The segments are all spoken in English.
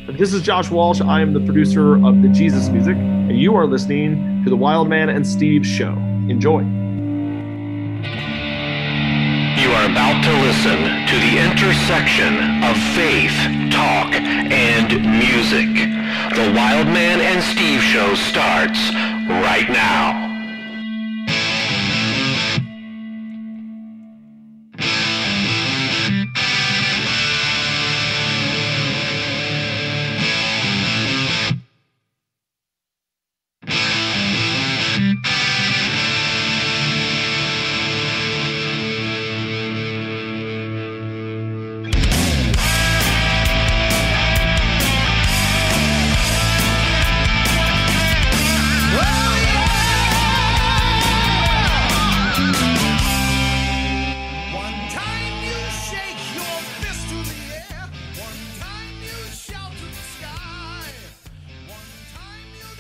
This is Josh Walsh. I am the producer of the Jesus Music, and you are listening to the Wildman and Steve Show. Enjoy. You are about to listen to the intersection of faith, talk, and music. The Wildman and Steve Show starts right now.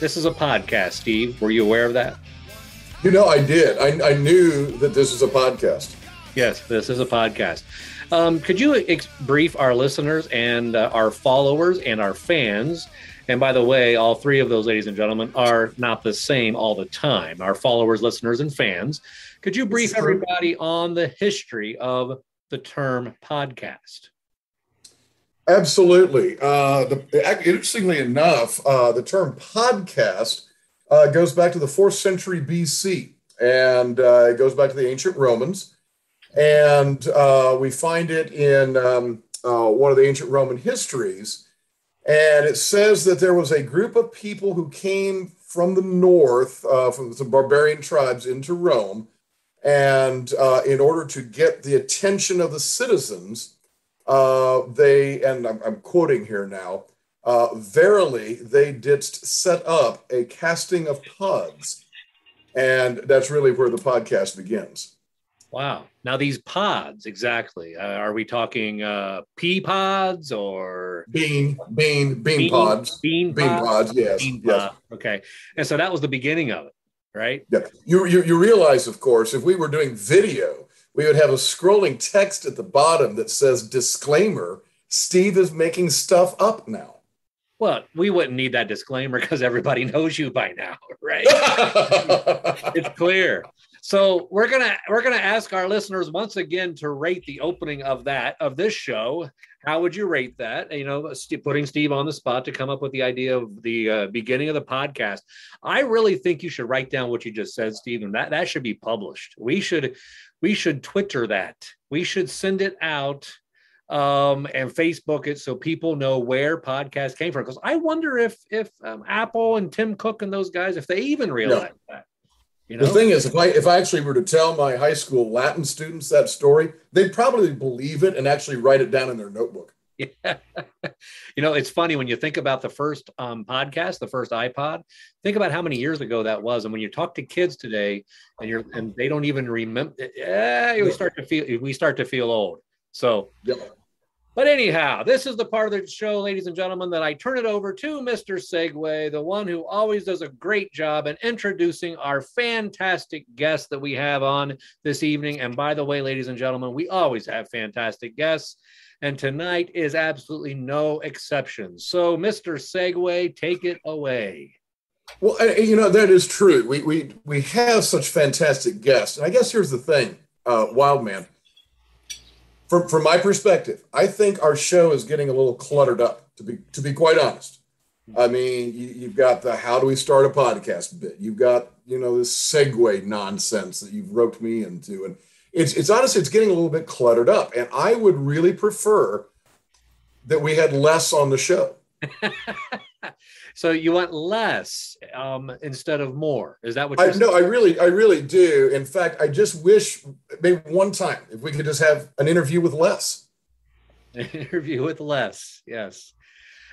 This is a podcast, Steve. Were you aware of that? You know, I did. I knew that this was a podcast. Yes, this is a podcast. Could you brief our listeners and our followers and our fans? And by the way, all three of those, ladies and gentlemen, are not the same all the time. Our followers, listeners, and fans. Could you brief everybody on the history of the term podcast? Absolutely. Interestingly enough, the term podcast goes back to the 4th century BC, and it goes back to the ancient Romans. And we find it in one of the ancient Roman histories. And it says that there was a group of people who came from the north, from some barbarian tribes into Rome. And in order to get the attention of the citizens, I'm quoting here now, verily they didst set up a casting of pods. And that's really where the podcast begins. Wow. Now these pods, exactly. Are we talking pea pods or? Bean pods. Bean pods, yes. Yes. Okay. And so that was the beginning of it, right? Yeah. You realize, of course, if we were doing video, we would have a scrolling text at the bottom that says, disclaimer, Steve is making stuff up now. Well, we wouldn't need that disclaimer because everybody knows you by now, right? It's clear. So we're gonna ask our listeners once again to rate the opening of this show. How would you rate that? You know, putting Steve on the spot to come up with the idea of the beginning of the podcast. I really think you should write down what you just said, Steve, and that should be published. We should Twitter that. We should send it out and Facebook it so people know where podcasts came from. Because I wonder if Apple and Tim Cook and those guys, if they even realize that. You know? The thing is, if I actually were to tell my high school Latin students that story, they'd probably believe it and actually write it down in their notebook. Yeah. You know, it's funny when you think about the first podcast, the first iPod, think about how many years ago that was. And when you talk to kids today and they don't even remember, we start to feel old. So, But anyhow, this is the part of the show, ladies and gentlemen, that I turn it over to Mr. Segway, the one who always does a great job in introducing our fantastic guests that we have on this evening. And by the way, ladies and gentlemen, we always have fantastic guests. And tonight is absolutely no exception. So, Mr. Segway, take it away. Well, you know, that is true. We have such fantastic guests. And I guess here's the thing, Wildman. From my perspective, I think our show is getting a little cluttered up, to be quite honest. I mean, you've got the how do we start a podcast bit. You've got, you know, this segue nonsense that you've roped me into. And it's honestly, it's getting a little bit cluttered up. And I would really prefer that we had less on the show. So you want less instead of more? Is that what you're saying? No, I really do. In fact, I just wish maybe one time if we could just have an interview with Les. An interview with Les, yes.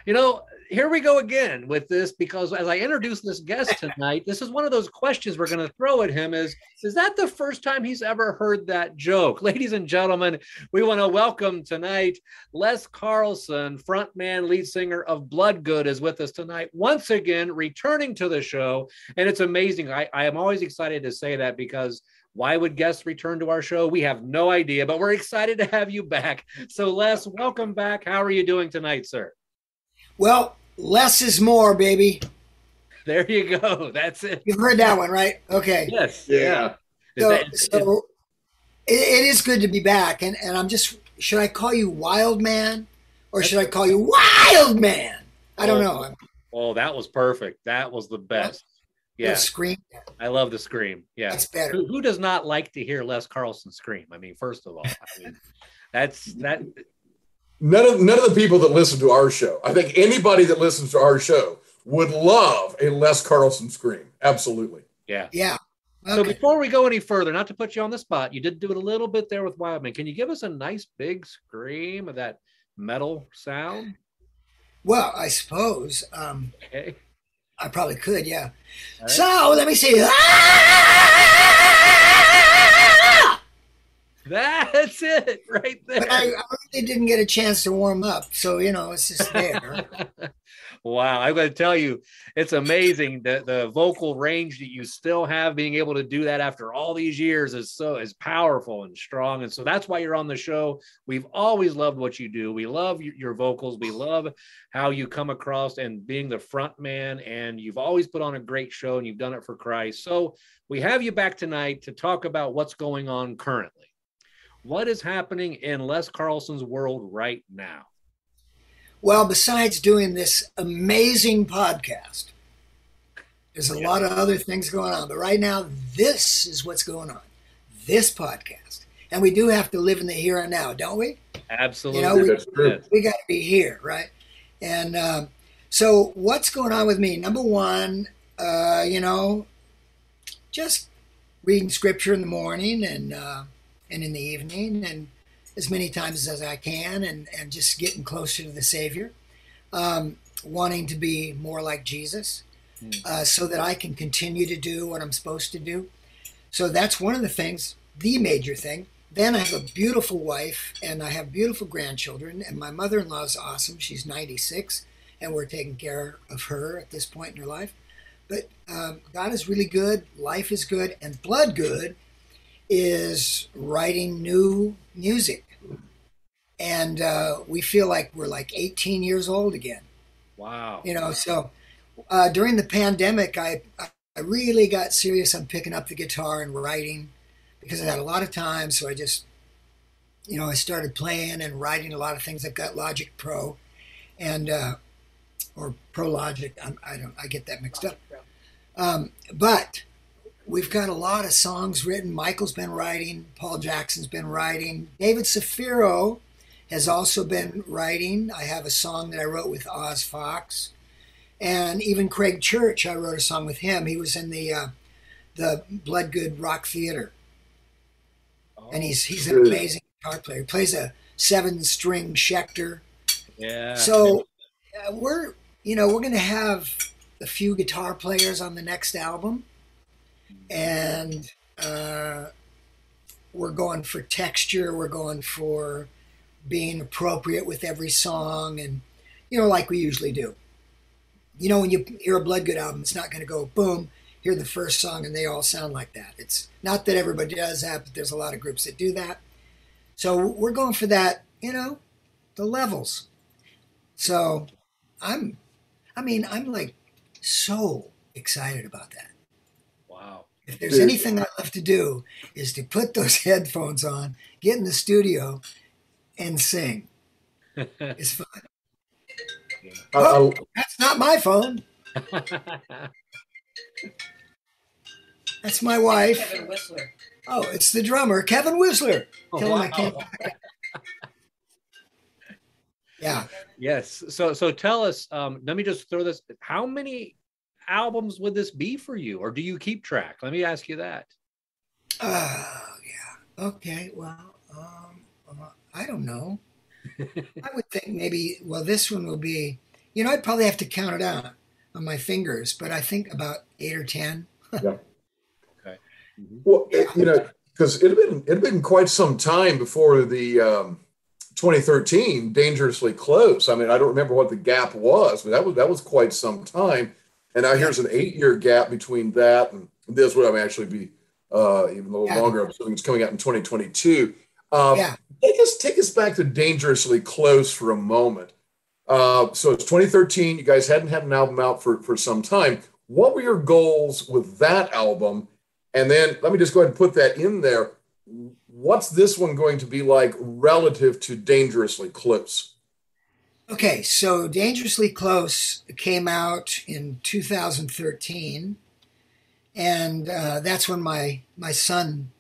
You know, here we go again with this, because as I introduce this guest tonight, this is one of those questions we're going to throw at him is that the first time he's ever heard that joke? Ladies and gentlemen, we want to welcome tonight Les Carlsen, frontman, lead singer of Bloodgood, is with us tonight, once again, returning to the show. And it's amazing. I am always excited to say that, because why would guests return to our show? We have no idea, but we're excited to have you back. So Les, welcome back. How are you doing tonight, sir? Well, less is more, baby. There you go. That's it. You've heard that one, right? Okay. Yes. Yeah. So it is good to be back. And I'm just, should I call you Wild Man or should I call you Wild Man? I don't know. Oh, that was perfect. That was the best. Yeah. Scream. I love the scream. Yeah. That's better. Who does not like to hear Les Carlsen scream? I mean, first of all, that's that. None of the people that listen to our show, I think anybody that listens to our show would love a Les Carlsen scream. Absolutely. Yeah. Yeah. Okay. So before we go any further, not to put you on the spot, you did do it a little bit there with Wildman. Can you give us a nice big scream of that metal sound? Well, I suppose. Okay. I probably could, yeah. Right. So let me see. That's it right there. But I really didn't get a chance to warm up. So, it's just there. Wow. I'm going to tell you, it's amazing that the vocal range that you still have, being able to do that after all these years is powerful and strong. And so that's why you're on the show. We've always loved what you do. We love your vocals. We love how you come across and being the front man. And you've always put on a great show and you've done it for Christ. So we have you back tonight to talk about what's going on currently. What is happening in Les Carlsen's world right now? Well, besides doing this amazing podcast, there's a lot of other things going on. But right now, this is what's going on. This podcast. And we do have to live in the here and now, don't we? Absolutely. We got to be here, right? And so what's going on with me? Number one, just reading scripture in the morning and in the evening, and as many times as I can, and just getting closer to the Savior, wanting to be more like Jesus, so that I can continue to do what I'm supposed to do. So that's one of the things, the major thing. Then I have a beautiful wife, and I have beautiful grandchildren, and my mother-in-law is awesome. She's 96, and we're taking care of her at this point in her life. But God is really good, life is good, and Bloodgood is writing new music. And we feel like we're like 18 years old again. Wow. So during the pandemic, I really got serious on picking up the guitar and writing because I had a lot of time. So I just, I started playing and writing a lot of things. I've got Logic Pro and, or Pro Logic. I get that mixed up. But we've got a lot of songs written. Michael's been writing. Paul Jackson's been writing. David Safiro has also been writing. I have a song that I wrote with Oz Fox. And even Craig Church, I wrote a song with him. He was in the Bloodgood Rock Theater. And he's an amazing guitar player. He plays a 7-string Schecter. Yeah. So we're going to have a few guitar players on the next album. And we're going for texture. We're going for being appropriate with every song, and like we usually do. When you hear a Bloodgood album, it's not going to go boom, hear the first song and they all sound like that. It's not that everybody does that, but there's a lot of groups that do that. So we're going for that, the levels. So I'm like so excited about that. Wow. If there's anything I love to do is to put those headphones on, get in the studio, and sing. It's fun. Oh, that's not my phone. That's my wife. Kevin Whistler. Oh, it's the drummer, Kevin Whistler. Tell him I can't. Yeah. Yes. So tell us, let me just throw this. How many albums would this be for you, or do you keep track? Let me ask you that. Yeah. Okay. Well, I don't know. I would think maybe, this one will be, I'd probably have to count it out on my fingers, but I think about 8 or 10. Yeah. Okay. Mm-hmm. Well, because it had been quite some time before the 2013 Dangerously Close. I mean, I don't remember what the gap was, but that was quite some time. And now here's an 8-year gap between that and this would actually be even a little longer. I'm assuming it's coming out in 2022. Take us back to Dangerously Close for a moment. So it's 2013. You guys hadn't had an album out for some time. What were your goals with that album? And then let me just go ahead and put that in there. What's this one going to be like relative to Dangerously Close? Okay, so Dangerously Close came out in 2013. And that's when my son,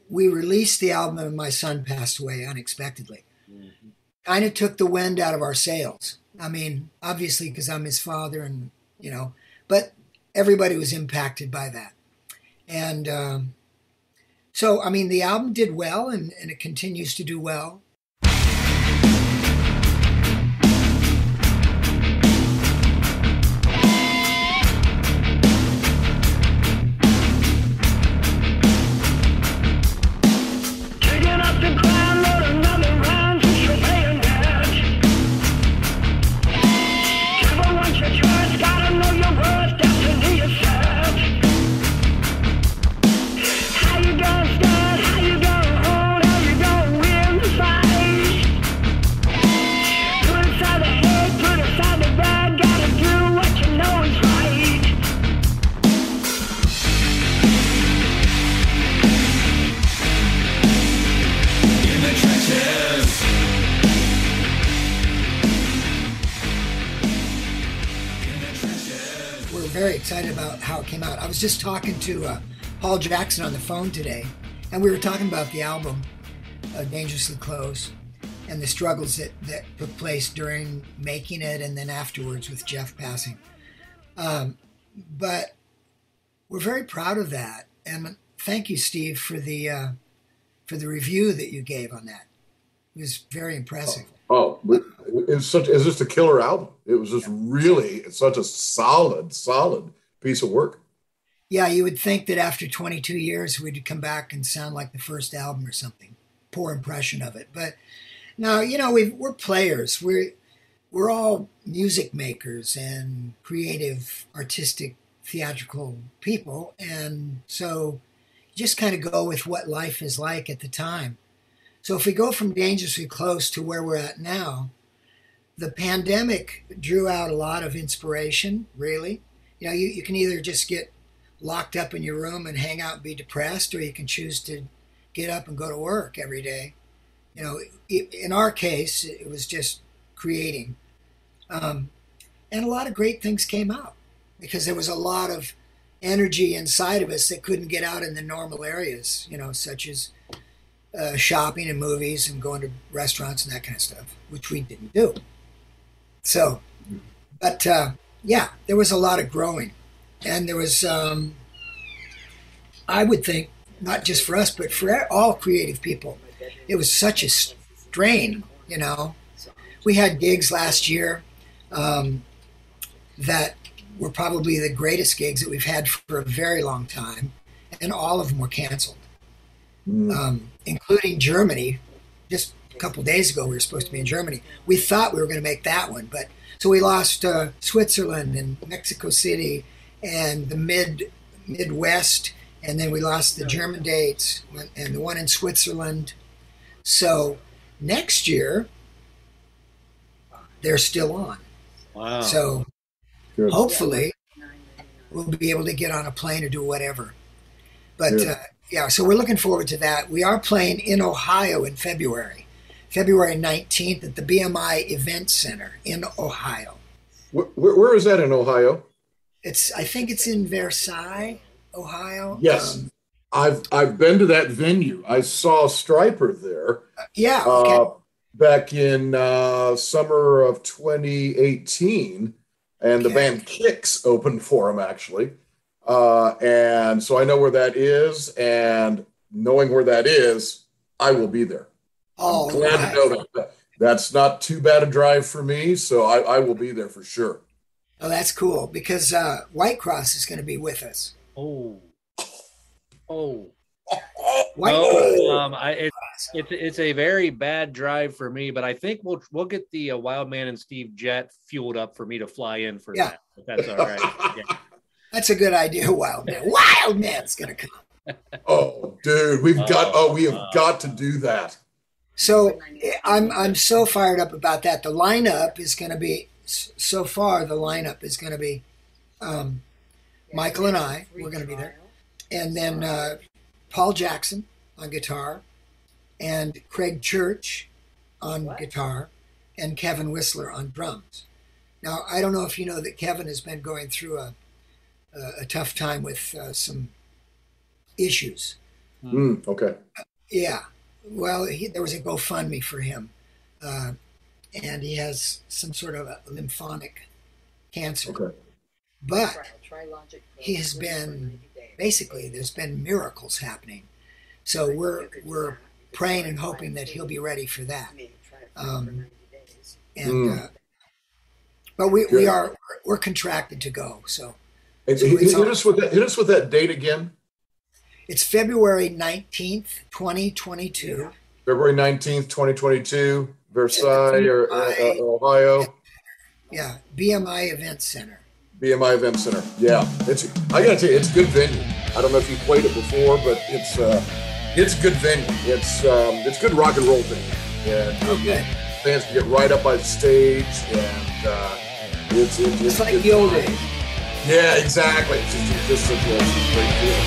we released the album and my son passed away unexpectedly. Mm-hmm. Kind of took the wind out of our sails. I mean, obviously, because I'm his father and, but everybody was impacted by that. And so, I mean, the album did well and it continues to do well. Very excited about how it came out. I was just talking to Paul Jackson on the phone today, and we were talking about the album, Dangerously Close, and the struggles that took place during making it and then afterwards with Jeff passing. But we're very proud of that, and thank you, Steve, for the review that you gave on that. It was very impressive. It's just a killer album. It was just really such a solid piece of work. Yeah, you would think that after 22 years we'd come back and sound like the first album or something. Poor impression of it, but no, we're players. We're all music makers and creative, artistic, theatrical people, and so you just kind of go with what life is like at the time. So if we go from Dangerously Close to where we're at now, the pandemic drew out a lot of inspiration, really. You can either just get locked up in your room and hang out and be depressed, or you can choose to get up and go to work every day. In our case, it was just creating. And a lot of great things came out because there was a lot of energy inside of us that couldn't get out in the normal areas, such as shopping and movies and going to restaurants and that kind of stuff, which we didn't do. So, but there was a lot of growing, and there was, I would think, not just for us, but for all creative people, it was such a strain, We had gigs last year that were probably the greatest gigs that we've had for a very long time, and all of them were canceled. Including Germany. Just a couple of days ago, we were supposed to be in Germany. We thought we were going to make that one, but so we lost Switzerland and Mexico City and the Midwest, and then we lost the German dates and the one in Switzerland. So next year, they're still on. Wow. So hopefully, we'll be able to get on a plane or do whatever. But so we're looking forward to that. We are playing in Ohio in February 19th at the BMI Event Center in Ohio. Where is that in Ohio? I think it's in Versailles, Ohio. Yes, I've been to that venue. I saw Stryper there. Back in summer of 2018, and the band Kicks opened for him actually. And so I know where that is, and knowing where that is, I will be there. Oh, I'm glad to know that. That's not too bad a drive for me, so I will be there for sure. Oh, that's cool, because White Cross is going to be with us. It's a very bad drive for me, but I think we'll get the Wild Man and Steve jet fueled up for me to fly in for that. If that's all right. Yeah. That's a good idea, Wild Man. Wild Man's gonna come. Oh, dude, we have got to do that. So I'm so fired up about that. The lineup is going to be, so far the lineup is going to be Michael and I, we're going to be there. And then Paul Jackson on guitar, and Craig Church on guitar, and Kevin Whistler on drums. Now, I don't know if you know that Kevin has been going through a tough time with some issues. Okay. Yeah. Well, there was a GoFundMe for him, and he has some sort of a lymphatic cancer. Okay. But he has been, basically, there's been miracles happening. So we're praying and hoping that he'll be ready for that. But we're contracted to go. So hit us with that date again. It's February 19th, 2022. February 19th, 2022, Versailles, or Ohio. Yeah, BMI Event Center. BMI Event Center. Yeah, I gotta tell you, it's a good venue. I don't know if you played it before, but it's a good venue. It's good rock and roll venue. And good. Fans can get right up by the stage, and it's like the old days. Yeah, exactly. It's just such a great feeling.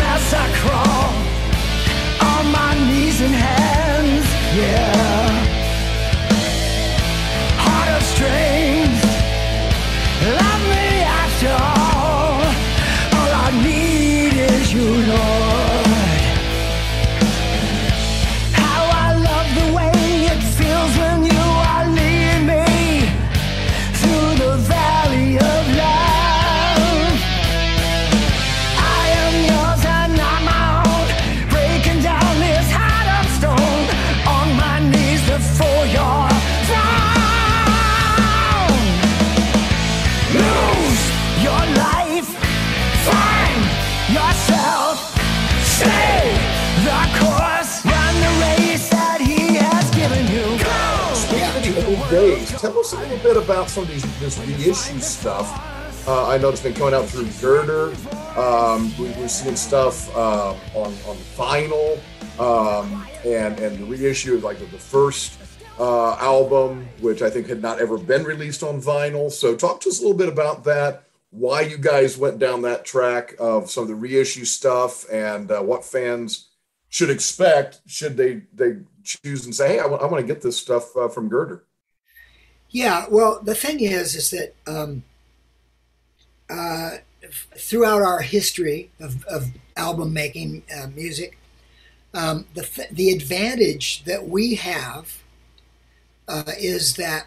As I crawl on my knees and hands, yeah. Heart of strength, love me after all I need is you, Lord. How I love the way it feels when you are leading me through the valley of life. For your throne, lose your life, find yourself, stay the course, run the race that he has given you. Speaking of old days, tell us a little bit about some of this reissue stuff. I know it's been coming out through Girder. We're seeing stuff on vinyl. And the reissue of like the first album, which I think had not ever been released on vinyl. So talk to us a little bit about that, why you guys went down that track of some of the reissue stuff, and what fans should expect should they choose and say, hey, I want to get this stuff from Girder. Yeah, well, the thing is that throughout our history of album making music, the advantage that we have is that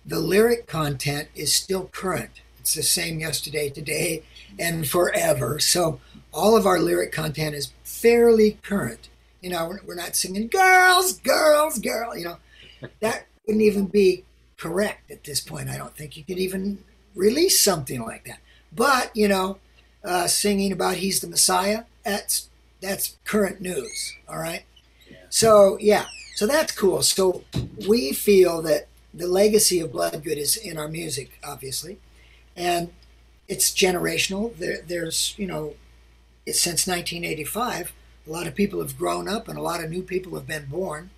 the lyric content is still current. It's the same yesterday, today, and forever. So all of our lyric content is fairly current. You know, we're not singing girls, girls, girl. You know, that wouldn't even be correct at this point. I don't think you could even release something like that. But, you know, singing about he's the Messiah, that's current news, all right? Yeah. So that's cool. So we feel that the legacy of Bloodgood is in our music, obviously, and it's generational. There's, you know, since 1985, a lot of people have grown up and a lot of new people have been born,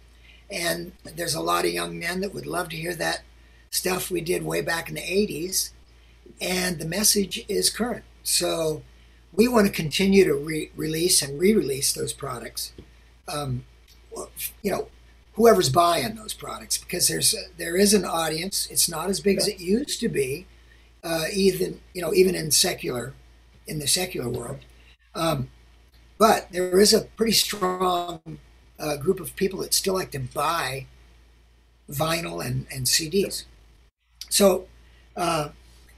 and there's a lot of young men that would love to hear that stuff we did way back in the 80s, and the message is current. So we want to continue to release and re-release those products. You know, whoever's buying those products, because there is an audience. It's not as big as it used to be, even in the secular world. But there is a pretty strong group of people that still like to buy vinyl and CDs. So.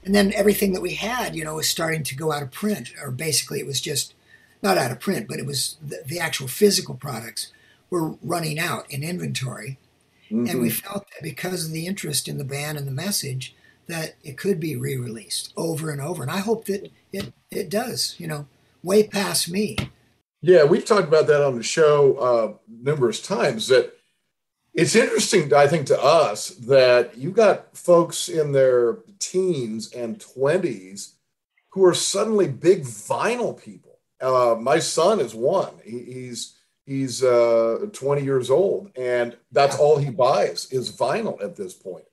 And then everything that we had, you know, was starting to go out of print, or basically it was just not out of print, but it was the actual physical products were running out in inventory. Mm-hmm. And we felt that because of the interest in the band and the message, that it could be re-released over and over. And I hope that it does, you know, way past me. Yeah, we've talked about that on the show numerous times, that It's interesting, I think, to us that you got folks in their teens and 20s who are suddenly big vinyl people. My son is one. He's 20 years old, and that's all he buys is vinyl at this point.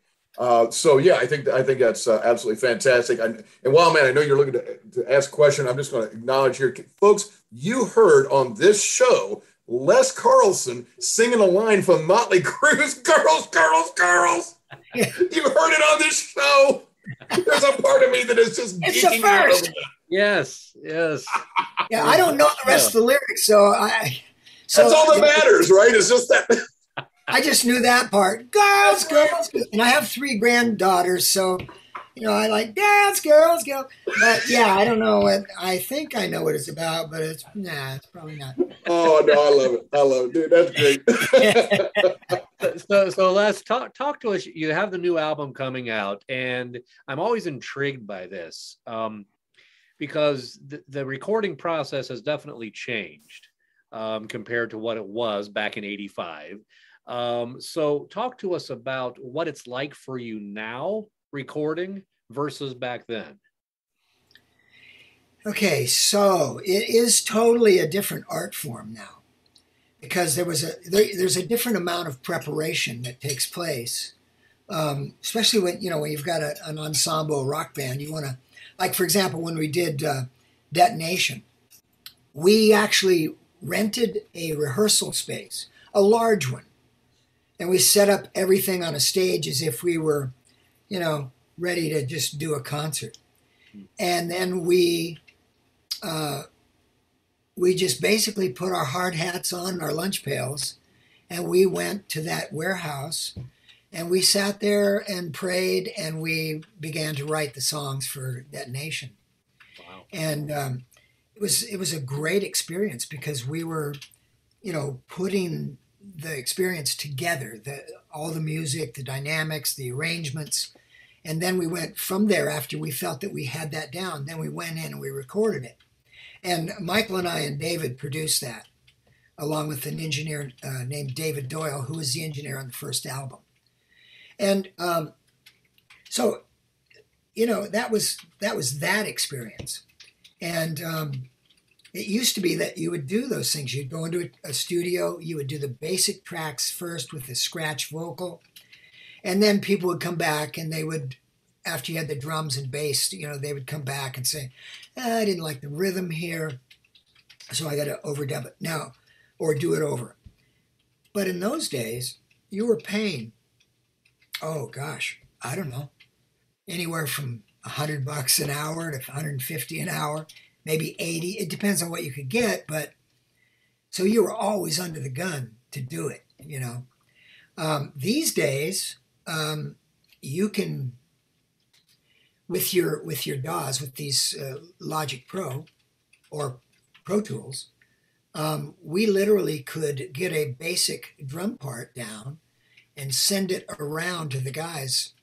So yeah, I think that's absolutely fantastic. And while, man, I know you're looking to ask a question, I'm just going to acknowledge here, folks. You heard on this show Les Carlsen singing a line from Motley Crue's "Girls, Girls, Girls." You heard it on this show. There's a part of me that is just It's geeking the out over first. that. Yes, yes. Yeah, I don't know the rest of the lyrics, so That's all that matters, right? It's just that. I just knew that part. Girls, girls, girls. And I have 3 granddaughters, so I like girls, girls, girls. But yeah, I don't know what. I think I know what it's about, but it's probably not. Oh no, I love it, dude. That's great. So Les, talk to us. You have the new album coming out, and I'm always intrigued by this because the recording process has definitely changed compared to what it was back in '85. So talk to us about what it's like for you now recording versus back then. Okay, so it is totally a different art form now because there's a different amount of preparation that takes place, especially when you've got an ensemble rock band. You want to, like for example, when we did Detonation, we actually rented a rehearsal space, a large one. And we set up everything on a stage as if we were, ready to just do a concert. And then we just basically put our hard hats on and our lunch pails, and we went to that warehouse, and we sat there and prayed, and we began to write the songs for Detonation. Wow. And it was a great experience because we were, putting the experience together, all the music, the dynamics, the arrangements. And then we went from there after we felt that we had that down. Then we went in and we recorded it. And Michael and I and David produced that along with an engineer named David Doyle, who was the engineer on the first album. And so, that was that experience. And it used to be that you would do those things. You'd go into a studio, you would do the basic tracks first with the scratch vocal, and then people would come back and they would, after you had the drums and bass, they would come back and say, I didn't like the rhythm here, so I got to overdub it now or do it over. But in those days, you were paying, oh gosh, I don't know, anywhere from $100 an hour to $150 an hour. Maybe 80. It depends on what you could get, but so you were always under the gun to do it. These days, you can with your DAWs, with these Logic Pro or Pro Tools, we literally could get a basic drum part down and send it around to the guys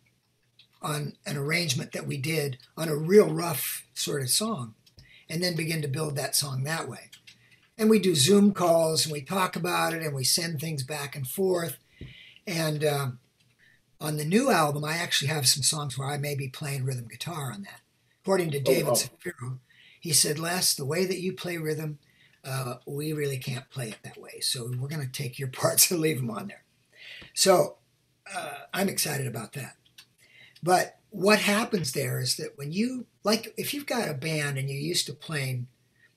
on an arrangement that we did on a real rough sort of song, and then begin to build that song that way. And we do Zoom calls and we talk about it and we send things back and forth. And on the new album, I actually have some songs where I may be playing rhythm guitar on that. According to David Safiro, he said, Les, the way that you play rhythm, we really can't play it that way. So we're going to take your parts and leave them on there. So I'm excited about that. But what happens there is that when if you've got a band and you're used to playing,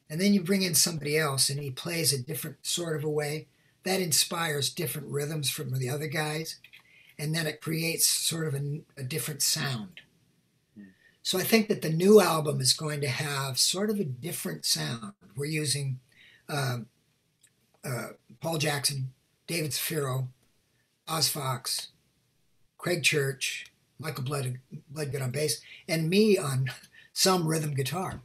and then you bring in somebody else and he plays a different sort of a way, that inspires different rhythms from the other guys. And then it creates sort of a different sound. So I think that the new album is going to have sort of a different sound. We're using Paul Jackson, David Safiro, Oz Fox, Craig Church, Michael Bloodgood on bass, and me on some rhythm guitar.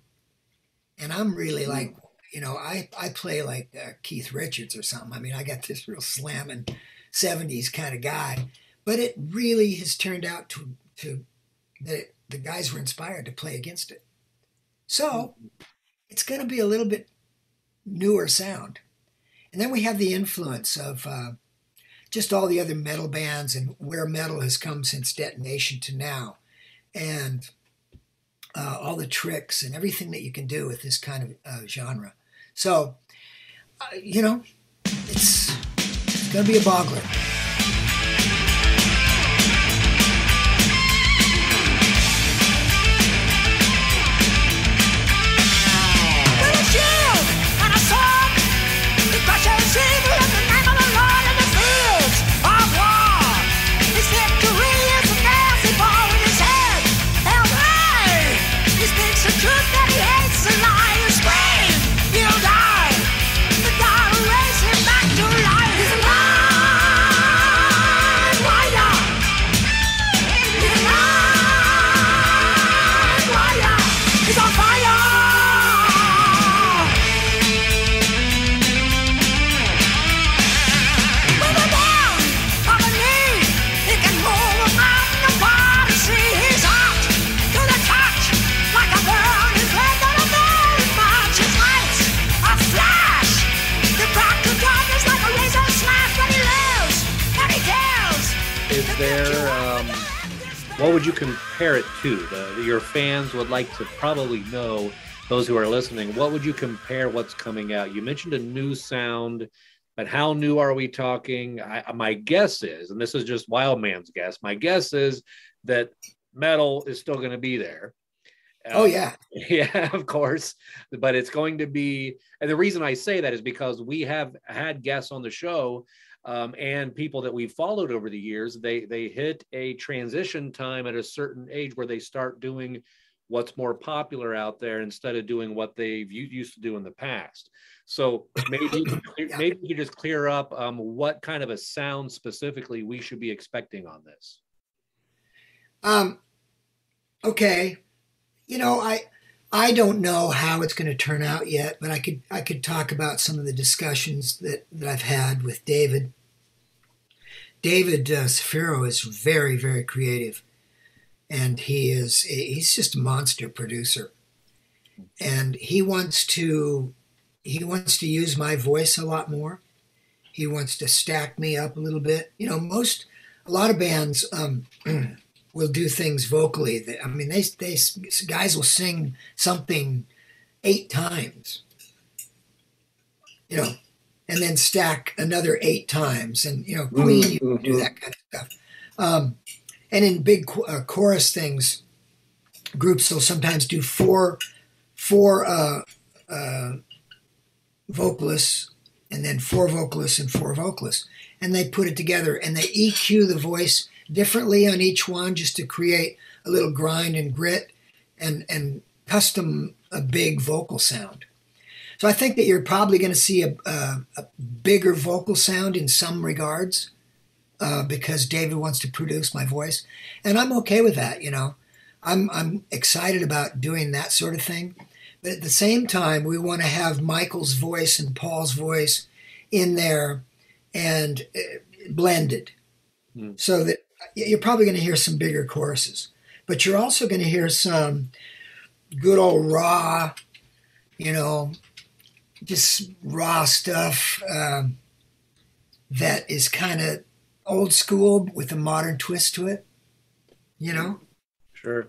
And I'm really like, I play like Keith Richards or something. I mean, I got this real slamming 70s kind of guy. But it really has turned out to the guys were inspired to play against it. So it's going to be a little bit newer sound. And then we have the influence of just all the other metal bands and where metal has come since Detonation to now, and all the tricks and everything that you can do with this kind of genre. So, it's going to be a boggler. What would you compare it to? Your fans would like to probably know, those who are listening, what would you compare what's coming out? You mentioned a new sound, but how new are we talking? My guess is, and this is just Wildman's guess, my guess is that metal is still going to be there. Oh, yeah. Yeah, of course. But it's going to be, and the reason I say that is because we have had guests on the show and people that we've followed over the years, they hit a transition time at a certain age where they start doing what's more popular out there instead of doing what they've used to do in the past. So maybe you just clear up what kind of a sound specifically we should be expecting on this. Okay. I don't know how it's going to turn out yet, but I could talk about some of the discussions that I've had with David. David Safiro is very, very creative, and he's just a monster producer, and he wants to use my voice a lot more. He wants to stack me up a little bit. A lot of bands will do things vocally. They guys will sing something 8 times, and then stack another 8 times. And, Queen, you do that kind of stuff. And in big chorus things, groups will sometimes do four vocalists, and then 4 vocalists and 4 vocalists. And they put it together, and they EQ the voice differently on each one just to create a little grind and grit and custom a big vocal sound. So I think that you're probably going to see a bigger vocal sound in some regards because David wants to produce my voice. And I'm okay with that, I'm excited about doing that sort of thing. But at the same time, we want to have Michael's voice and Paul's voice in there and blended so that you're probably going to hear some bigger choruses. But you're also going to hear some good old raw, just raw stuff that is kind of old school with a modern twist to it, Sure.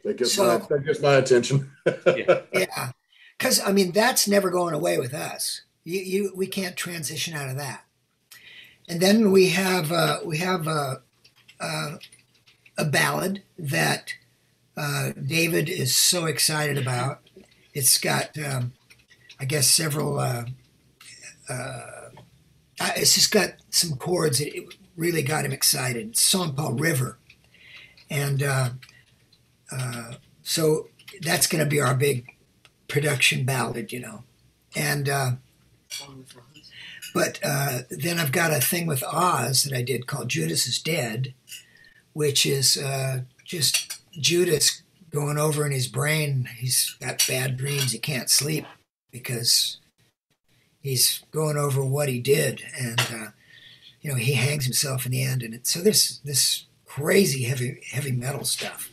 That gets my attention. Yeah. Because, that's never going away with us. We can't transition out of that. And then we have a ballad that David is so excited about. It's got, several. It's just got some chords. It really got him excited. It's a song called River, and so that's going to be our big production ballad, And but then I've got a thing with Oz that I did called Judas is Dead, which is just Judas going over in his brain. He's got bad dreams. He can't sleep because he's going over what he did. And, he hangs himself in the end. And so there's this crazy heavy metal stuff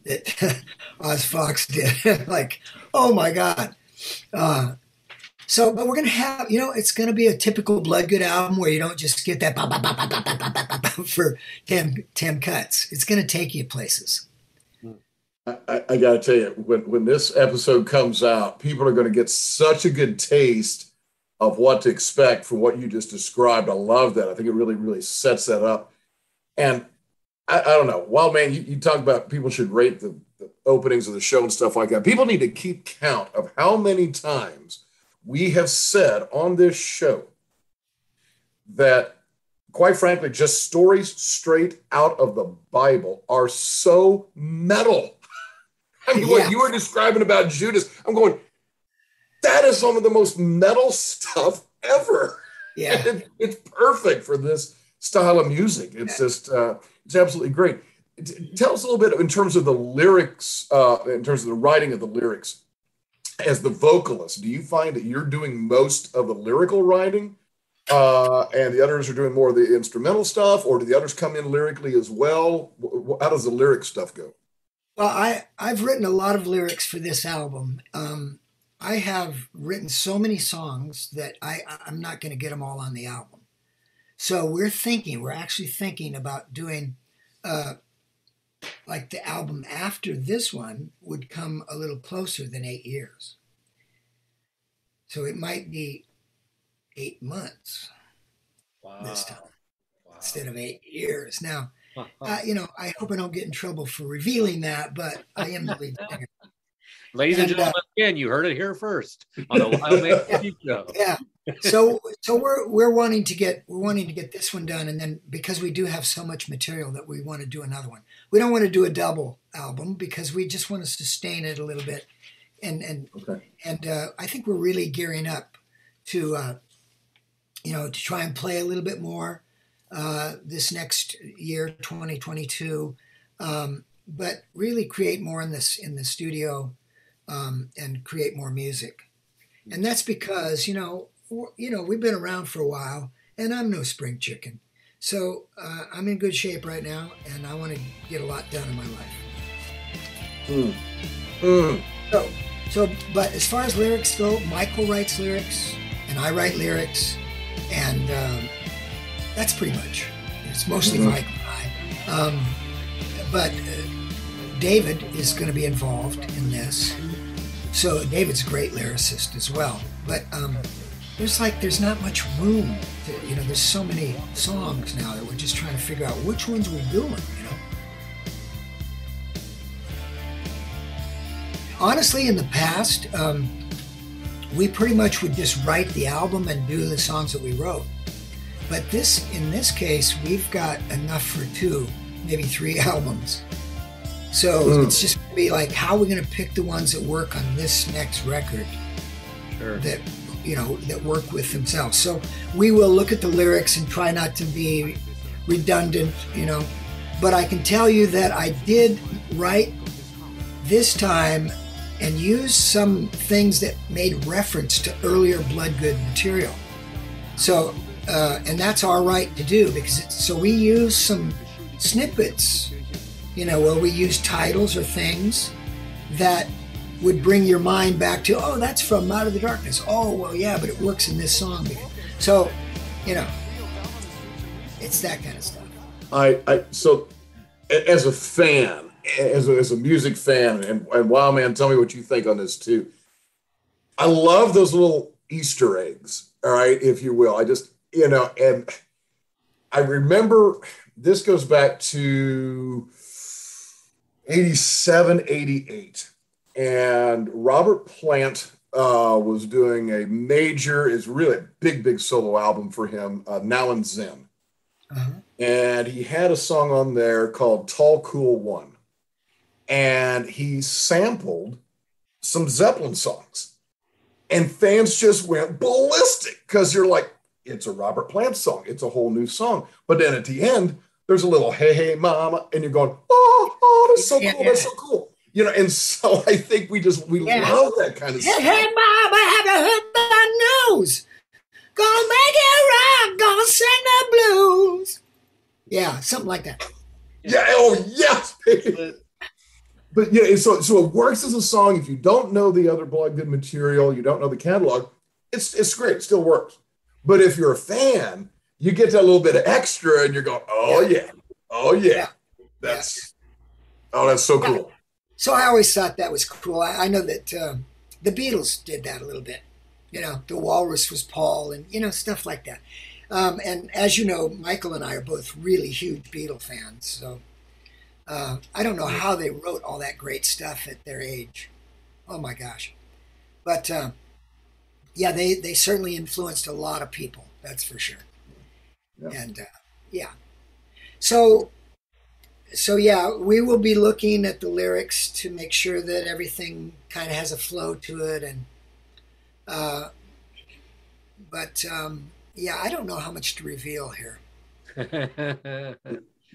that Oz Fox did. Like, oh, my God. So, but we're going to have, it's going to be a typical Bloodgood album where you don't just get that for 10 cuts. It's going to take you places. I got to tell you, when this episode comes out, people are going to get such a good taste of what to expect from what you just described. I love that. I think it really, really sets that up. And I don't know, Wild Man, you talk about people should rate the openings of the show and stuff like that. People need to keep count of how many times we have said on this show that, quite frankly, just stories straight out of the Bible are so metal. I mean, what you were describing about Judas, I'm going, that is some of the most metal stuff ever. Yeah. It's perfect for this style of music. It's just, it's absolutely great. Tell us a little bit in terms of the lyrics, in terms of the writing of the lyrics. As the vocalist, do you find that you're doing most of the lyrical writing and the others are doing more of the instrumental stuff, or do the others come in lyrically as well? How does the lyric stuff go? Well, I've written a lot of lyrics for this album. I have written so many songs that I'm not going to get them all on the album. So we're actually thinking about doing like the album after this one would come a little closer than 8 years. So it might be 8 months this time instead of 8 years. Now, I hope I don't get in trouble for revealing that, but I am the lead singer. Ladies and gentlemen, again, you heard it here first on the Wild Man TV show. Yeah. So we're wanting to get this one done, and then because we do have so much material that we want to do another one. We don't want to do a double album because we just want to sustain it a little bit, and I think we're really gearing up to to try and play a little bit more this next year, 2022, but really create more in the studio and create more music, and that's because we've been around for a while, and I'm no spring chicken. So I'm in good shape right now, and I want to get a lot done in my life. But as far as lyrics go, Michael writes lyrics, and I write lyrics, and that's pretty much. It's mostly Michael and I. But David is going to be involved in this. So David's a great lyricist as well. But there's not much room. There's so many songs now that we're just trying to figure out which ones we're doing, Honestly, in the past, we pretty much would just write the album and do the songs that we wrote. But in this case, we've got enough for 2, maybe 3 albums. So it's just going to be like, how are we going to pick the ones that work on this next record? Sure. That work with themselves. So we will look at the lyrics and try not to be redundant, But I can tell you that I did write this time and use some things that made reference to earlier Bloodgood material. So, and that's our right to do because we use some snippets, where we use titles or things that would bring your mind back to, oh, that's from Out of the Darkness. Oh, well, yeah, but it works in this song. So, it's that kind of stuff. So as a fan, as a music fan, and wow, man, tell me what you think on this too. I love those little Easter eggs, all right, if you will. I just, and I remember this goes back to 87, 88. And Robert Plant was doing it's really a big solo album for him, Now and Zen. And he had a song on there called Tall Cool One. And he sampled some Zeppelin songs. And fans just went ballistic because you're like, it's a Robert Plant song. It's a whole new song. But then at the end, there's a little, hey, hey, mama. And you're going, oh, that's so cool. That's so cool. And so I think we love that kind of stuff. Hey, Mama, have you heard the news? Gonna make it rock, gonna sing the blues. Yeah, something like that. Yeah, oh, yes, baby. But so it works as a song. If you don't know the other Bloodgood material, you don't know the catalog, it's great. It still works. But if you're a fan, you get that little bit of extra and you're going, oh yeah. That's so cool. So I always thought that was cool. I know that the Beatles did that a little bit. You know, the Walrus was Paul, and, you know, stuff like that. And as you know, Michael and I are both really huge Beatle fans. So I don't know how they wrote all that great stuff at their age. Oh my gosh. But yeah, they certainly influenced a lot of people. That's for sure. Yeah. And yeah. So yeah, we will be looking at the lyrics to make sure that everything kind of has a flow to it, and yeah, I don't know how much to reveal here.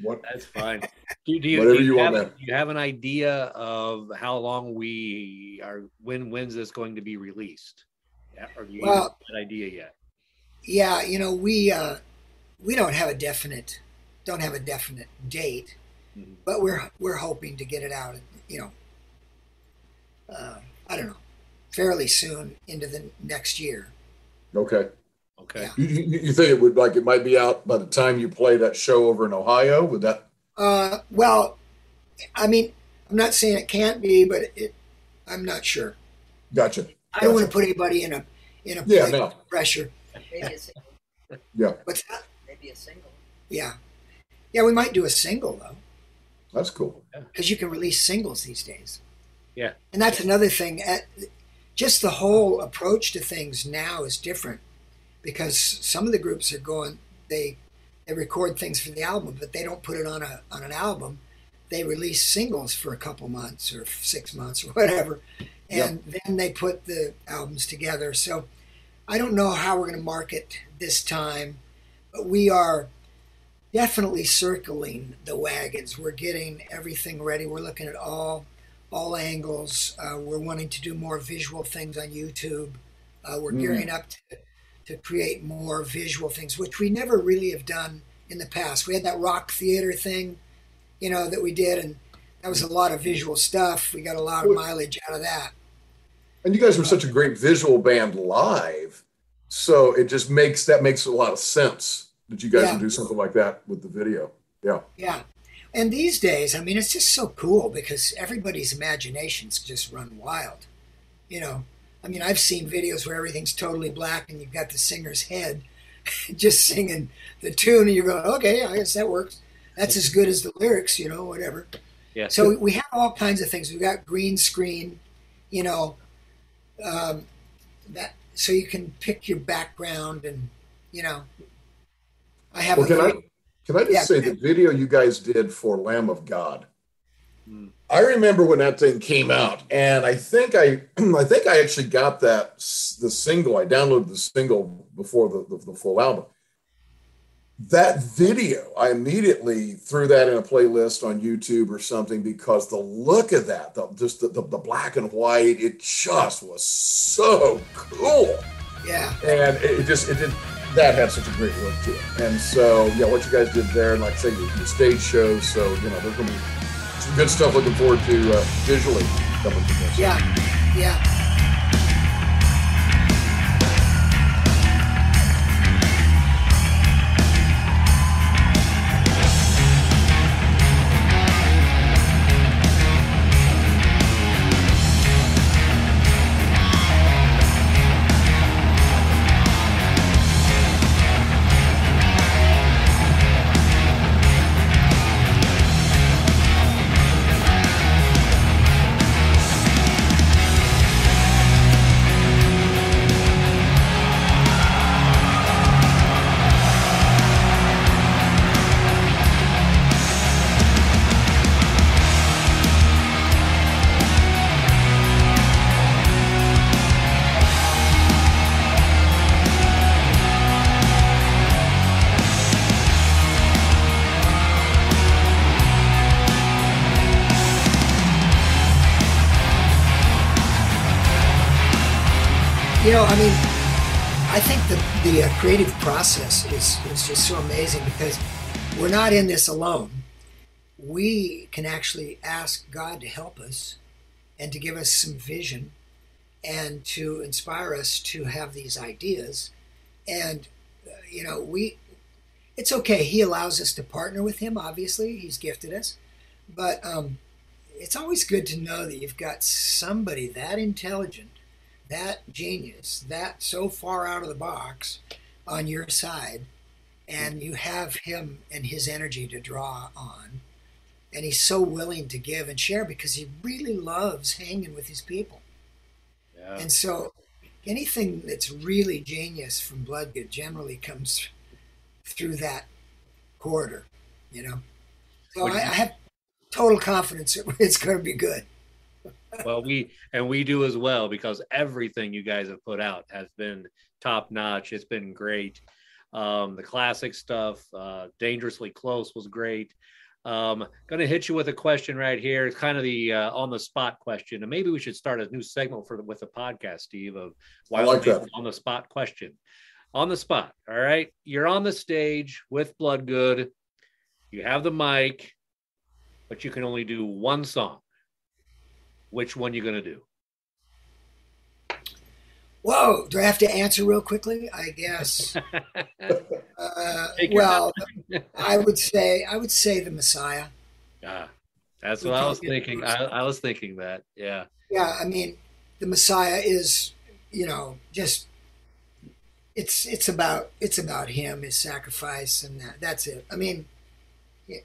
What? That's fine. Do you have an idea of how long when's this going to be released? Or do you have an idea yet? Yeah, you know, we don't have a definite date. But we're hoping to get it out, you know, I don't know, fairly soon into the next year. Okay. Okay. Yeah. You think it might be out by the time you play that show over in Ohio? Would that? Well, I mean, I'm not saying it can't be, but I'm not sure. Gotcha. I don't want to put anybody in a place of pressure. Maybe a single. Yeah. What's that? Maybe a single. Yeah. Yeah, we might do a single though. That's cool. Because you can release singles these days. Yeah. And that's another thing. Just the whole approach to things now is different, because some of the groups are going, they record things for the album, but they don't put it on an album. They release singles for a couple months or 6 months or whatever, and then they put the albums together. So I don't know how we're going to market this time, but we are definitely circling the wagons. We're getting everything ready. We're looking at all angles. We're wanting to do more visual things on YouTube. We're gearing up to create more visual things, which we never really have done in the past. We had that rock theater thing, you know, that we did, and that was a lot of visual stuff. We got a lot of mileage out of that. And you guys were such a great visual band live, so it just makes a lot of sense that you guys would do something like that with the video. Yeah. Yeah. And these days, I mean, it's just so cool because everybody's imaginations just run wild. You know, I mean, I've seen videos where everything's totally black and you've got the singer's head just singing the tune, and you're going, okay, I guess that works. That's as good as the lyrics, you know, whatever. Yeah. So we have all kinds of things. We've got green screen, you know, that so you can pick your background, and, you know, I have. Well, can I just say the video you guys did for Lamb of God? I remember when that thing came out, and I think I actually got the single. I downloaded the single before the full album. That video, I immediately threw that in a playlist on YouTube or something, because the look of that, the black and white, it just was so cool. Yeah, and it did. That had such a great look to it. And so, yeah, what you guys did there, and like I say, your stage shows, so, you know, there's going to be some good stuff looking forward to visually coming from this. Yeah. You know, I mean, I think the creative process is just so amazing, because we're not in this alone. We can actually ask God to help us and to give us some vision. and to inspire us to have these ideas. And, it's okay. He allows us to partner with him. Obviously, he's gifted us. But it's always good to know that you've got somebody that intelligent, that genius, that so far out of the box on your side, and you have him and his energy to draw on. And he's so willing to give and share because he really loves hanging with his people. Yeah. And so anything that's really genius from Bloodgood generally comes through that corridor, So I have total confidence it's going to be good. Well, we do as well, because everything you guys have put out has been top notch. It's been great. The classic stuff, Dangerously Close was great. Going to hit you with a question right here. It's kind of the on the spot question, and maybe we should start a new segment with the podcast, Steve, of on the spot question. On the spot, all right. You're on the stage with Bloodgood. You have the mic, but you can only do one song. Which one you going to do? Whoa! Do I have to answer real quickly? I guess. I would say the Messiah. That's what I was thinking. I was thinking that. Yeah. Yeah. I mean, the Messiah is, just it's about him, his sacrifice, and that's it. I mean,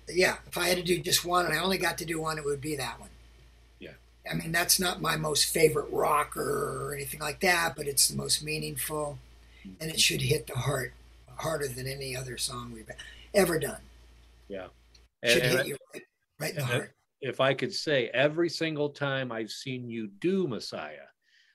yeah. If I had to do just one, and I only got to do one, it would be that one. I mean, that's not my most favorite rocker or anything like that, but it's the most meaningful, and it should hit the heart harder than any other song we've ever done. Yeah. Should hit you right in the heart. If I could say, every single time I've seen you do Messiah,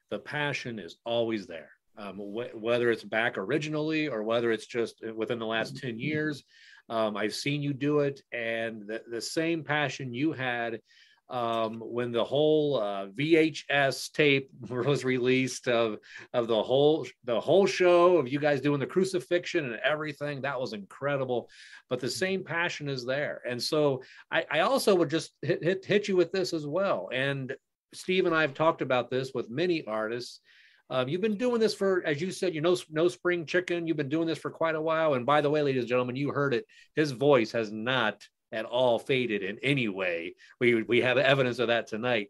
the passion is always there. Whether it's back originally or whether it's just within the last 10 years, I've seen you do it, and the same passion you had when the whole VHS tape was released of the whole show of you guys doing the crucifixion and everything, that was incredible. But the same passion is there. And so I also would just hit you with this as well. And Steve and I have talked about this with many artists. You've been doing this for, as you said, no spring chicken. You've been doing this for quite a while. And by the way, ladies and gentlemen, you heard it. His voice has not at all faded in any way. We have evidence of that tonight.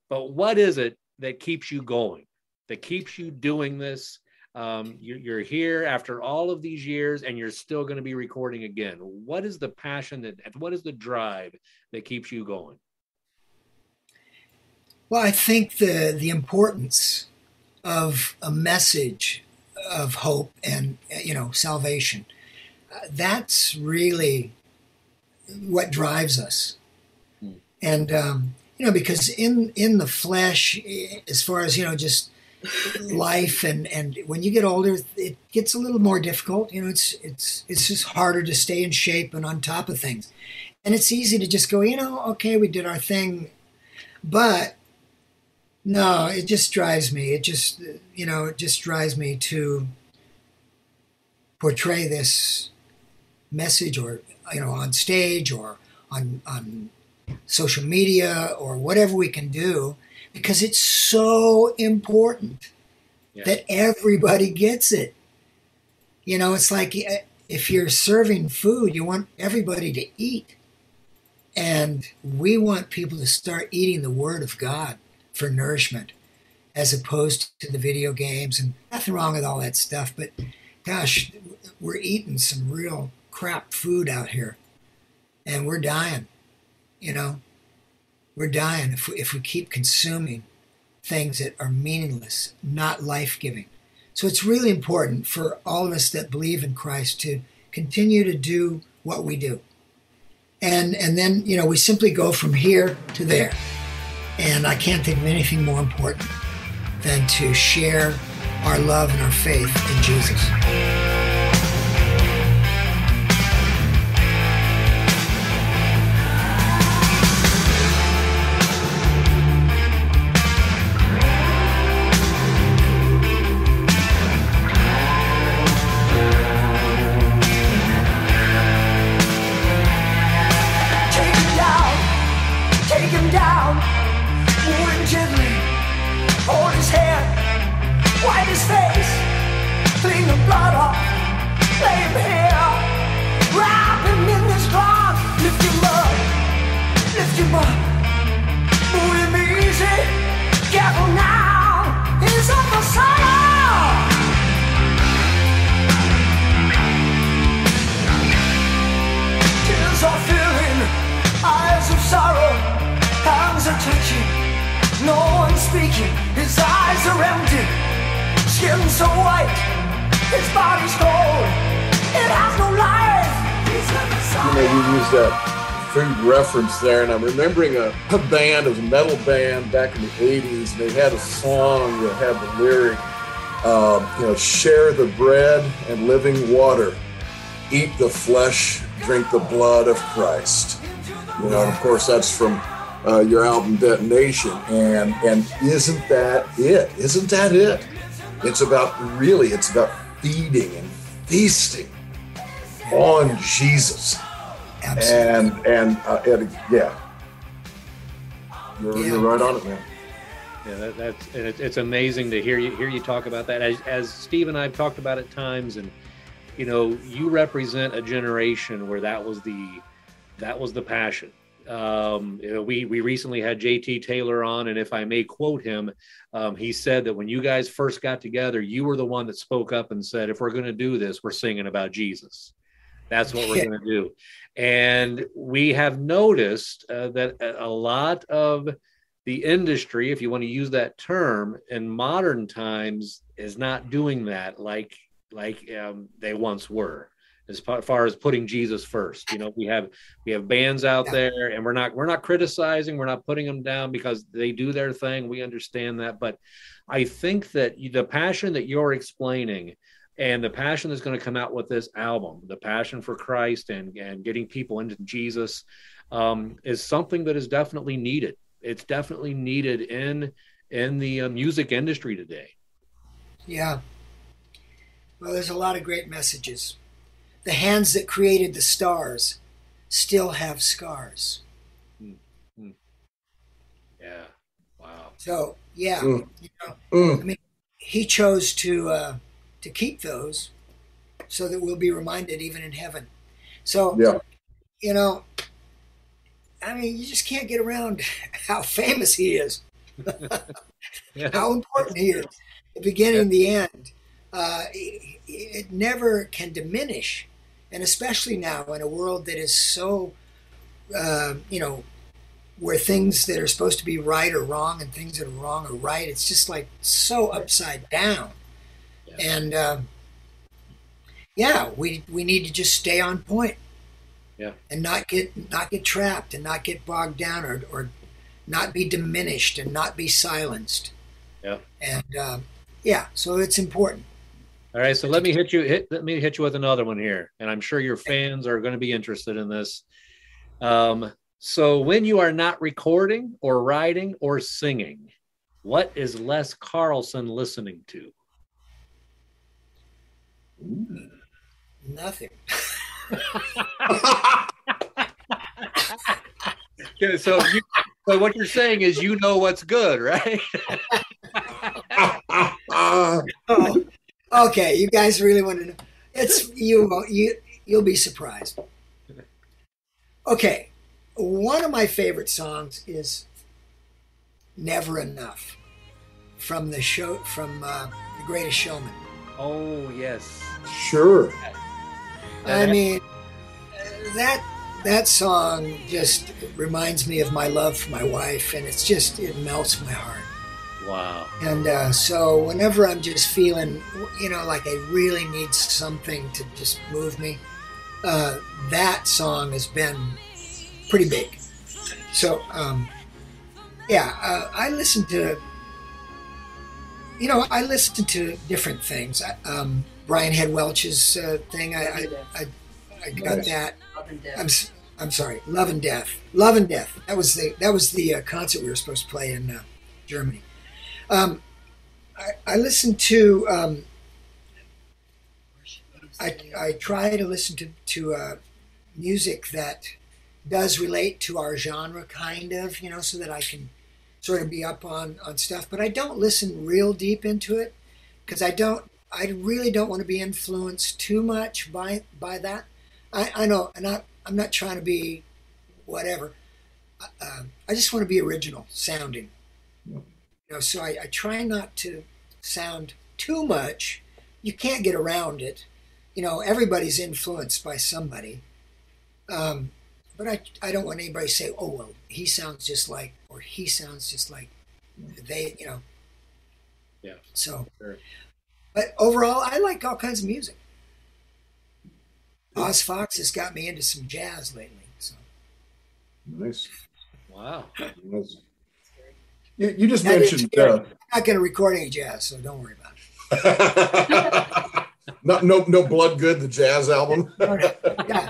But what is it that keeps you going, that keeps you doing this? You're here after all of these years, and you're still going to be recording again. What is the passion what is the drive that keeps you going? Well, I think the importance of a message of hope and salvation, that's really what drives us. And because in the flesh, as far as just life and when you get older, it gets a little more difficult. It's just harder to stay in shape and on top of things, and it's easy to just go, okay, we did our thing. But no, it just drives me. It just drives me to portray this message, or on stage or on social media or whatever we can do, because it's so important that everybody gets it. It's like if you're serving food, you want everybody to eat. And we want people to start eating the Word of God for nourishment, as opposed to the video games. And nothing wrong with all that stuff, but gosh, we're eating some real crap food out here, and we're dying. We're dying if we keep consuming things that are meaningless, not life-giving. So it's really important for all of us that believe in Christ to continue to do what we do, and then we simply go from here to there. And I can't think of anything more important than to share our love and our faith in Jesus. Take him down, moving gently, hold his hand. empty, skin so white, his body's cold, it has no life. He's in the sun. You used that food reference there, and I'm remembering a band, it was a metal band back in the 80s, and they had a song that had the lyric, share the bread and living water, eat the flesh, drink the blood of Christ. And of course that's from your album Detonation, and isn't that it? Isn't that it? It's about feeding and feasting on Jesus. Absolutely. And yeah, you're right on it, man. Yeah, it's amazing to hear you talk about that. As Steve and I've talked about at times, and you represent a generation where that was the passion. We recently had JT Taylor on, and if I may quote him, he said that when you guys first got together, you were the one that spoke up and said, if we're going to do this, we're singing about Jesus. That's what we're going to do. And we have noticed that a lot of the industry, if you want to use that term, in modern times is not doing that like they once were, as far as putting Jesus first. We have bands out there, and we're not criticizing, we're not putting them down because they do their thing. We understand that, but I think that the passion that you're explaining, and the passion that's going to come out with this album, the passion for Christ and getting people into Jesus, is something that is definitely needed. It's definitely needed in the music industry today. Yeah. Well, there's a lot of great messages. The hands that created the stars still have scars. Mm-hmm. Yeah. Wow. So, yeah, I mean, he chose to keep those so that we'll be reminded even in heaven. So, I mean, you just can't get around how famous he is, how important he is, the beginning, the end. It never can diminish. And especially now in a world that is so, where things that are supposed to be right are wrong and things that are wrong are right. It's just like so upside down. Yeah. And we need to just stay on point. Yeah. And not get trapped and not get bogged down or not be diminished and not be silenced. Yeah. And so it's important. All right, so let me hit you with another one here, and I'm sure your fans are going to be interested in this. So when you are not recording or writing or singing, what is Les Carlsen listening to? Nothing. Okay, so what you're saying is what's good, right? Oh, okay, you guys really want to know? It's you'll be surprised. Okay, one of my favorite songs is "Never Enough" from The Greatest Showman. Oh yes, sure. I mean, that song just reminds me of my love for my wife, and it melts my heart. Wow. And so whenever I'm just feeling, like I really need something to just move me, that song has been pretty big. So, I listen to, I listen to different things. Brian Head Welch's thing, I got Nice. that. I'm sorry, Love and Death. Love and Death. That was the concert we were supposed to play in Germany. I listen to. I try to listen to music that does relate to our genre, kind of, so that I can sort of be up on stuff. But I don't listen real deep into it because I really don't want to be influenced too much by that. I know, and I'm not trying to be whatever. I just want to be original sounding. So I try not to sound too much. You can't get around it. Everybody's influenced by somebody. But I don't want anybody to say, oh, well, he sounds just like, or he sounds just like they, Yeah. So, Sure. but overall, I like all kinds of music. Oz Fox has got me into some jazz lately. So Nice. Wow. Nice. You just That is mentioned scary. I'm not going to record any jazz, so don't worry about it. no Bloodgood, the jazz album. Yeah. Yeah.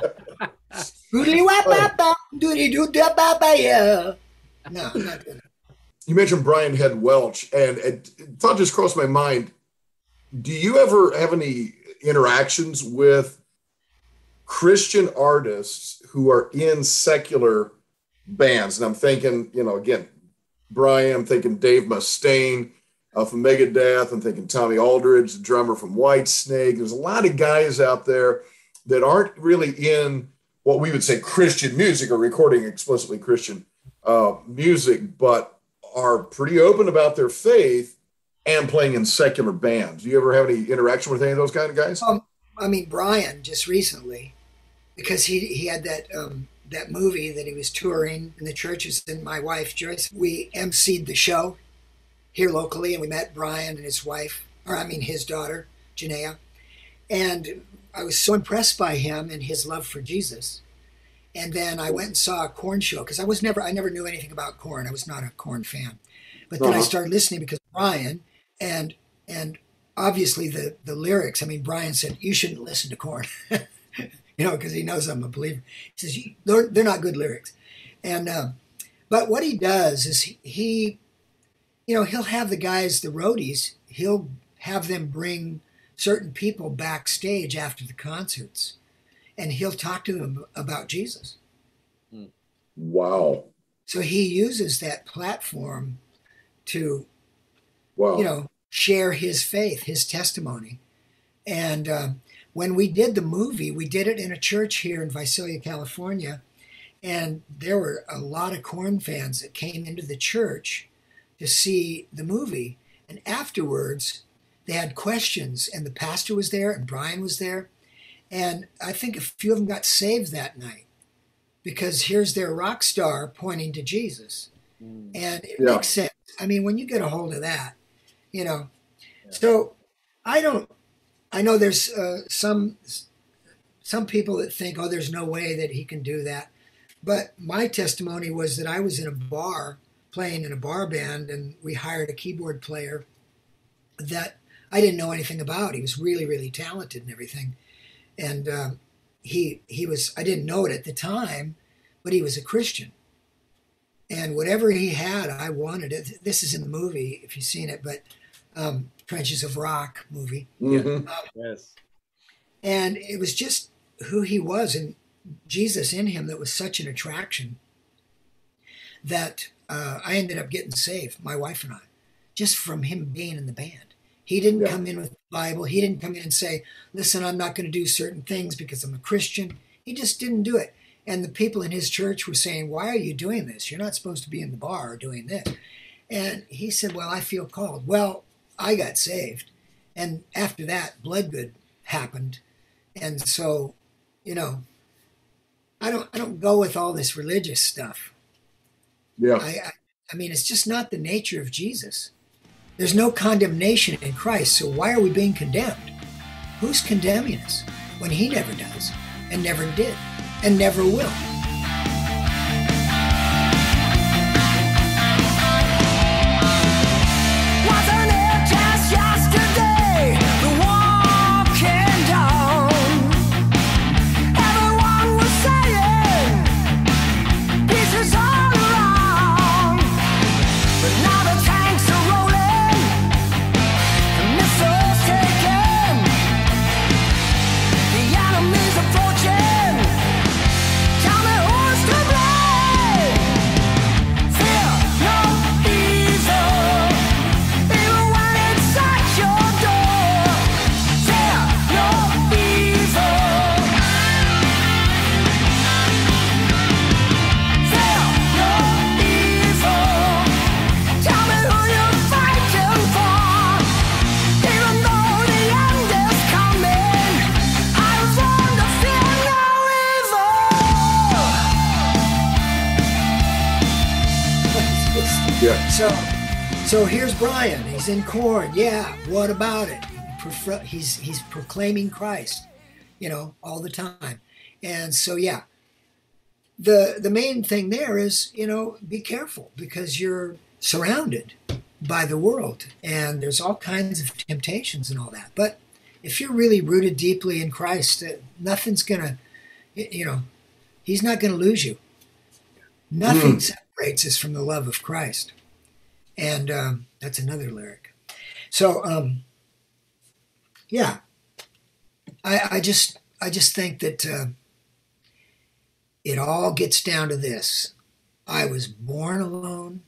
No, I'm not doing it. You mentioned Brian Head Welch, and it thought just crossed my mind. Do you ever have any interactions with Christian artists who are in secular bands? And I'm thinking, again, Brian, I'm thinking Dave Mustaine from Megadeth, I'm thinking Tommy Aldridge, the drummer from Whitesnake. There's a lot of guys out there that aren't really in what we would say Christian music or recording explicitly Christian music, but are pretty open about their faith and playing in secular bands. Do you ever have any interaction with any of those kind of guys? I mean, Brian just recently, because he had that movie that he was touring in the churches, and my wife Joyce, we emceed the show here locally, and we met Brian and his wife, his daughter Janaea, and I was so impressed by him and his love for Jesus. And then I went and saw a Korn show because I never knew anything about Korn. I was not a Korn fan, but then I started listening because of Brian and obviously the lyrics. I mean, Brian said you shouldn't listen to Korn, because he knows I'm a believer. He says they're not good lyrics, and but what he does is he he'll have the guys, the roadies, he'll have them bring certain people backstage after the concerts, and he'll talk to them about Jesus. Wow. So he uses that platform to, wow. Share his faith, his testimony. And when we did the movie, we did it in a church here in Visalia, California. And there were a lot of Korn fans that came into the church to see the movie. And afterwards, they had questions, and the pastor was there and Brian was there. And I think a few of them got saved that night because here's their rock star pointing to Jesus. And it makes sense. I mean, when you get a hold of that, So I know there's some people that think, oh, there's no way that he can do that. But my testimony was that I was in a bar playing in a bar band, and we hired a keyboard player that I didn't know anything about. He was really, really talented and everything. And he was, I didn't know it at the time, but he was a Christian. And whatever he had, I wanted it. This is in the movie, if you've seen it, but Trenches of Rock movie. Mm-hmm. Yes. And it was just who he was and Jesus in him that was such an attraction that I ended up getting saved, my wife and I, just from him being in the band. He didn't come in with the Bible. He didn't come in and say, listen, I'm not going to do certain things because I'm a Christian. He just didn't do it. And the people in his church were saying, why are you doing this? You're not supposed to be in the bar doing this. And he said, well, I feel called. Well, I got saved. And after that, Bloodgood happened. And so, I don't go with all this religious stuff. Yeah. I mean, it's just not the nature of Jesus. There's no condemnation in Christ, so why are we being condemned? Who's condemning us when he never does and never did and never will? Wasn't it just yesterday, the walking down? Everyone was saying, peace is all around. But now the tanks are rolling, the missiles taken, the enemy's approaching. Tell me who's to blame? Fear no evil, even when it's at your door. Fear no evil. Fear no evil. Tell me who you're fighting for. Even though the end is coming, I was born to fear no evil. Yeah. So So here's Brian. He's in corn. Yeah, what about it? He's proclaiming Christ, all the time. And so, yeah, the main thing there is, be careful because you're surrounded by the world and there's all kinds of temptations and all that. But if you're really rooted deeply in Christ, nothing's going to, he's not going to lose you. Nothing separates us from the love of Christ. And that's another lyric. So, yeah, I just think that it all gets down to this. I was born alone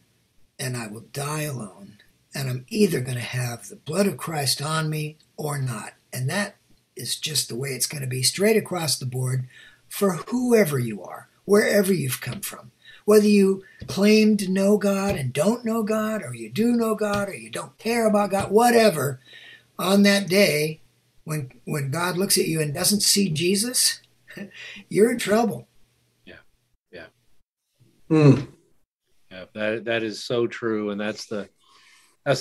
and I will die alone. And I'm either going to have the blood of Christ on me or not. And that is just the way it's going to be straight across the board for whoever you are, wherever you've come from. Whether you claim to know God and don't know God, or you do know God, or you don't care about God, whatever, on that day, when God looks at you and doesn't see Jesus, you're in trouble. Yeah. Mm. Yeah, that is so true. And that's the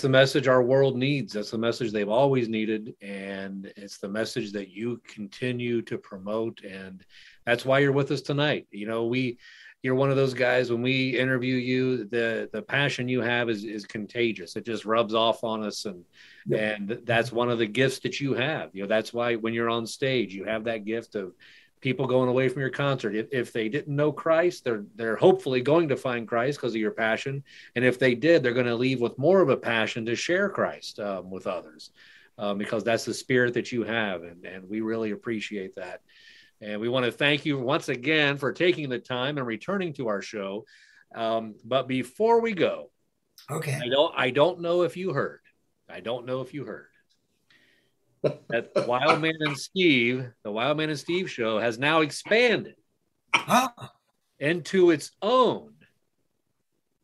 message our world needs. That's the message they've always needed. And it's the message that you continue to promote. And that's why you're with us tonight. You're one of those guys, when we interview you, the passion you have is contagious. It just rubs off on us. And that's one of the gifts that you have. That's why when you're on stage, you have that gift of people going away from your concert. If they didn't know Christ, they're hopefully going to find Christ because of your passion. And if they did, they're going to leave with more of a passion to share Christ with others because that's the spirit that you have. And we really appreciate that. And we want to thank you once again for taking the time and returning to our show. But before we go, okay, I don't know if you heard. That the Wild Man and Steve show has now expanded into its own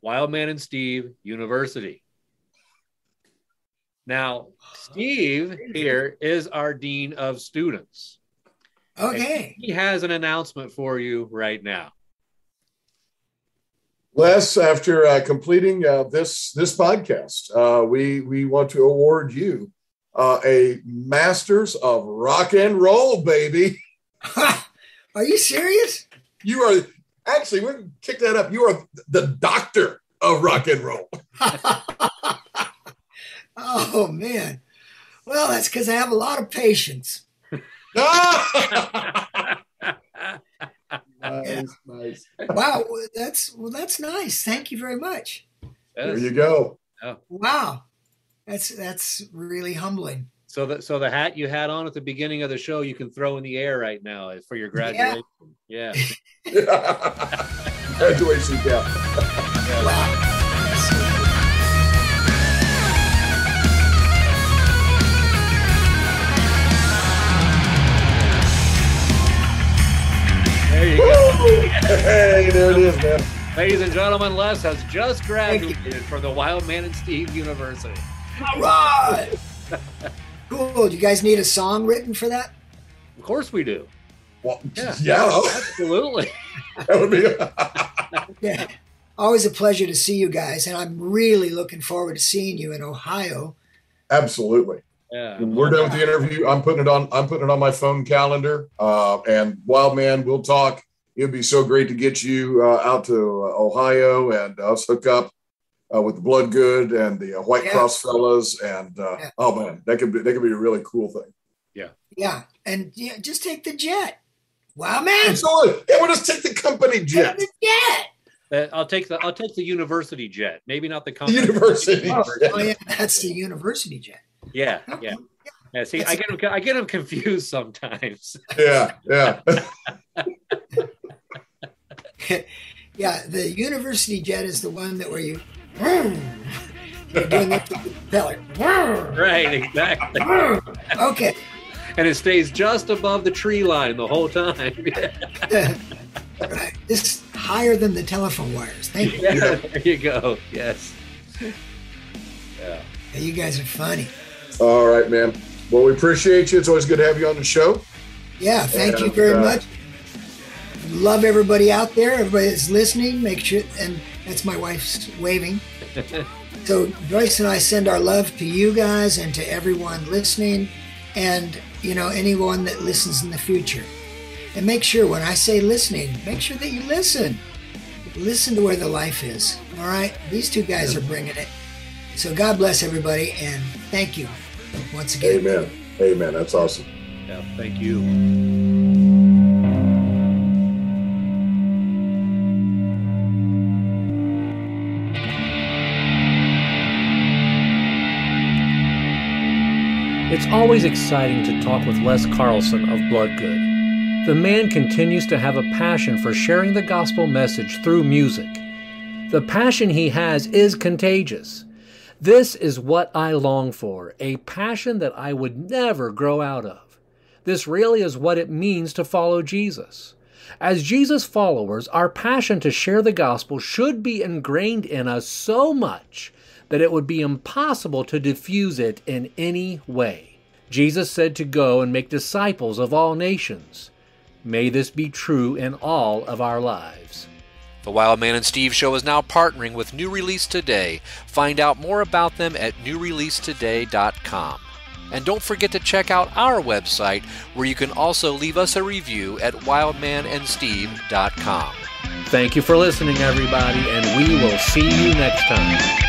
Wild Man and Steve University. Now, Steve here is our Dean of Students. Okay. And he has an announcement for you right now. Les, after completing this podcast, we want to award you a Masters of Rock and Roll, baby. Are you serious? You are actually, we're going to kick that up. You are the doctor of rock and roll. Oh, man. Well, that's because I have a lot of patience. Nice. Wow, that's nice. Thank you very much. There you go. Oh. Wow, that's really humbling. So the hat you had on at the beginning of the show, you can throw in the air right now for your graduation. Yeah. Graduation cap. Wow. There you go. Hey, there it is, man. Ladies and gentlemen, Les has just graduated from the Wild Man and Steve University. All right. Cool. Do you guys need a song written for that? Of course we do. Well, yeah. Absolutely. That would be. Yeah. Always a pleasure to see you guys, and I'm really looking forward to seeing you in Ohio. Absolutely. Yeah. When we're done with the interview, I'm putting it on my phone calendar. And Wild Man, we'll talk. It'd be so great to get you out to Ohio and us hook up with the Bloodgood and the White Cross fellas. And oh man, that could be a really cool thing. Yeah. Yeah, and just take the jet. Wow, man. So we'll just take the company jet. Take the jet. I'll take the university jet. Maybe not the The company. university. Oh yeah, that's the university jet. Yeah. See, I get them confused sometimes. Yeah. Yeah, the university jet is the one that where you're doing that to the propeller. Right, exactly. Okay. And it stays just above the tree line the whole time. Right. This is higher than the telephone wires. Thank you. Yeah, there you go. Yes. Yeah. You guys are funny. All right, man. Well, we appreciate you. It's always good to have you on the show. Yeah, thank you very much. Love everybody out there. Everybody that's listening. Make sure, and that's my wife's waving. So Joyce and I send our love to you guys and to everyone listening, and anyone that listens in the future. And make sure, when I say listening, make sure that you listen. Listen to where the life is. All right? These two guys are bringing it. So God bless everybody, and thank you once again. Amen. Amen. That's awesome. Yeah, thank you. It's always exciting to talk with Les Carlsen of Bloodgood. The man continues to have a passion for sharing the gospel message through music. The passion he has is contagious. This is what I long for, a passion that I would never grow out of. This really is what it means to follow Jesus. As Jesus followers, our passion to share the gospel should be ingrained in us so much that it would be impossible to diffuse it in any way. Jesus said to go and make disciples of all nations. May this be true in all of our lives. The Wild Man and Steve Show is now partnering with New Release Today. Find out more about them at newreleasetoday.com. And don't forget to check out our website, where you can also leave us a review at wildmanandsteve.com. Thank you for listening, everybody, and we will see you next time.